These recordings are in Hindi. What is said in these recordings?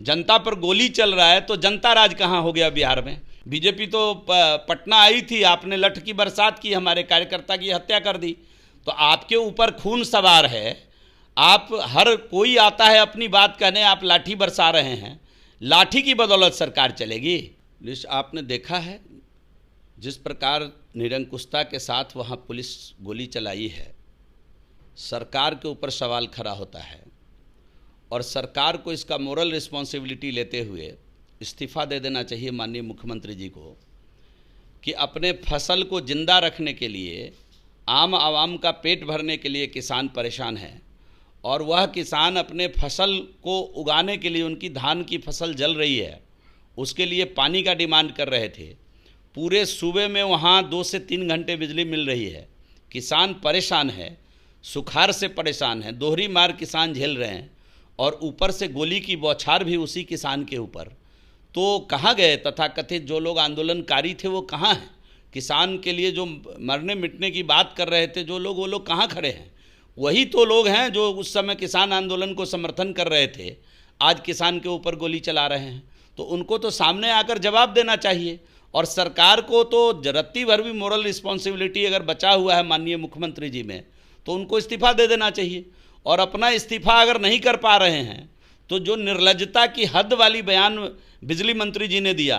जनता पर गोली चल रहा है तो जनता राज कहाँ हो गया बिहार में। बीजेपी तो पटना आई थी, आपने लठ की बरसात की, हमारे कार्यकर्ता की हत्या कर दी। तो आपके ऊपर खून सवार है, आप हर कोई आता है अपनी बात कहने, आप लाठी बरसा रहे हैं। लाठी की बदौलत सरकार चलेगी। आपने देखा है जिस प्रकार निरंकुशता के साथ वहाँ पुलिस गोली चलाई है, सरकार के ऊपर सवाल खड़ा होता है और सरकार को इसका मोरल रिस्पॉन्सिबिलिटी लेते हुए इस्तीफ़ा दे देना चाहिए माननीय मुख्यमंत्री जी को कि अपने फसल को जिंदा रखने के लिए, आम आवाम का पेट भरने के लिए किसान परेशान है और वह किसान अपने फसल को उगाने के लिए, उनकी धान की फसल जल रही है, उसके लिए पानी का डिमांड कर रहे थे। पूरे सूबे में वहाँ 2 से 3 घंटे बिजली मिल रही है, किसान परेशान है, सुखाड़ से परेशान है, दोहरी मार किसान झेल रहे हैं और ऊपर से गोली की बौछार भी उसी किसान के ऊपर। तो कहाँ गए तथाकथित जो लोग आंदोलनकारी थे, वो कहाँ हैं? किसान के लिए जो मरने मिटने की बात कर रहे थे जो लोग, वो लोग कहाँ खड़े हैं? वही तो लोग हैं जो उस समय किसान आंदोलन को समर्थन कर रहे थे, आज किसान के ऊपर गोली चला रहे हैं। तो उनको तो सामने आकर जवाब देना चाहिए और सरकार को तो रत्ती भर भी मोरल रिस्पॉन्सिबिलिटी अगर बचा हुआ है माननीय मुख्यमंत्री जी में, तो उनको इस्तीफ़ा दे देना चाहिए। और अपना इस्तीफ़ा अगर नहीं कर पा रहे हैं तो जो निर्लज्जता की हद वाली बयान बिजली मंत्री जी ने दिया,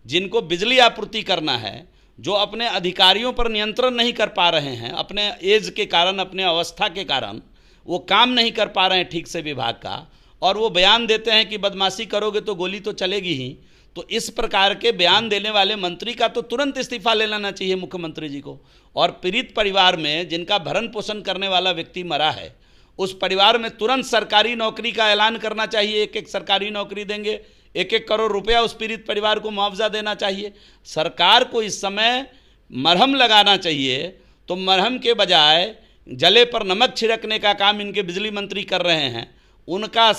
जिनको बिजली आपूर्ति करना है, जो अपने अधिकारियों पर नियंत्रण नहीं कर पा रहे हैं, अपने एज के कारण, अपने अवस्था के कारण वो काम नहीं कर पा रहे हैं ठीक से विभाग का, और वो बयान देते हैं कि बदमाशी करोगे तो गोली तो चलेगी ही। तो इस प्रकार के बयान देने वाले मंत्री का तो तुरंत इस्तीफा ले लेना चाहिए मुख्यमंत्री जी को। और पीड़ित परिवार में जिनका भरण पोषण करने वाला व्यक्ति मरा है, उस परिवार में तुरंत सरकारी नौकरी का ऐलान करना चाहिए। एक सरकारी नौकरी देंगे, 1 करोड़ रुपया उस पीड़ित परिवार को मुआवजा देना चाहिए। सरकार को इस समय मरहम लगाना चाहिए, तो मरहम के बजाय जले पर नमक छिड़कने का काम इनके बिजली मंत्री कर रहे हैं। उनका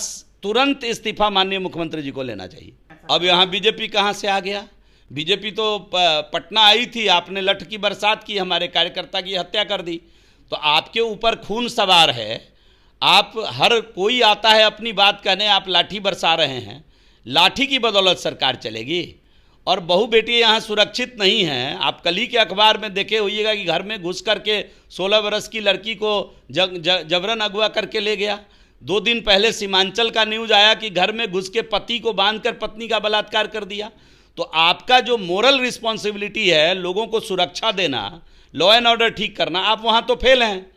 तुरंत इस्तीफा माननीय मुख्यमंत्री जी को लेना चाहिए। अब यहाँ बीजेपी कहाँ से आ गया? बीजेपी तो पटना आई थी, आपने लठ की बरसात की, हमारे कार्यकर्ता की हत्या कर दी। तो आपके ऊपर खून सवार है, आप हर कोई आता है अपनी बात कहने, आप लाठी बरसा रहे हैं। लाठी की बदौलत सरकार चलेगी। और बहू बेटी यहाँ सुरक्षित नहीं हैं। आप कल ही के अखबार में देखे होइएगा कि घर में घुस करके 16 वर्ष की लड़की को जबरन अगवा करके ले गया। 2 दिन पहले सीमांचल का न्यूज़ आया कि घर में घुस के पति को बांधकर पत्नी का बलात्कार कर दिया। तो आपका जो मोरल रिस्पॉन्सिबिलिटी है, लोगों को सुरक्षा देना, लॉ एंड ऑर्डर ठीक करना, आप वहाँ तो फेल हैं।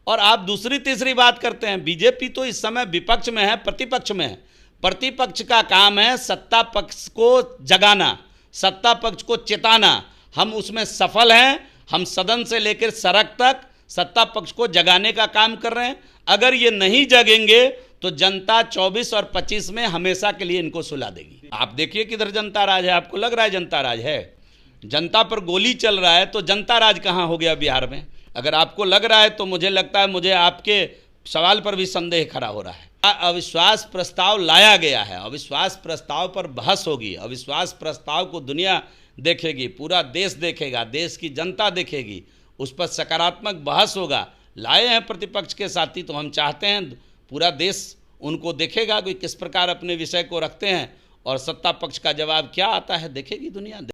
और आप दूसरी तीसरी बात करते हैं। बीजेपी तो इस समय विपक्ष में है, प्रतिपक्ष में है। प्रतिपक्ष का काम है सत्ता पक्ष को जगाना, सत्ता पक्ष को चेताना। हम उसमें सफल हैं। हम सदन से लेकर सड़क तक सत्ता पक्ष को जगाने का काम कर रहे हैं। अगर ये नहीं जगेंगे तो जनता 24 और 25 में हमेशा के लिए इनको सुला देगी। आप देखिए किधर जनता राज है। आपको लग रहा है जनता राज है? जनता पर गोली चल रहा है तो जनता राज कहाँ हो गया बिहार में? अगर आपको लग रहा है तो मुझे लगता है, मुझे आपके सवाल पर भी संदेह खड़ा हो रहा है। अविश्वास प्रस्ताव लाया गया है, अविश्वास प्रस्ताव पर बहस होगी, अविश्वास प्रस्ताव को दुनिया देखेगी, पूरा देश देखेगा, देश की जनता देखेगी, उस पर सकारात्मक बहस होगा। लाए हैं प्रतिपक्ष के साथी, तो हम चाहते हैं पूरा देश उनको देखेगा कि किस प्रकार अपने विषय को रखते हैं और सत्ता पक्ष का जवाब क्या आता है, देखेगी दुनिया।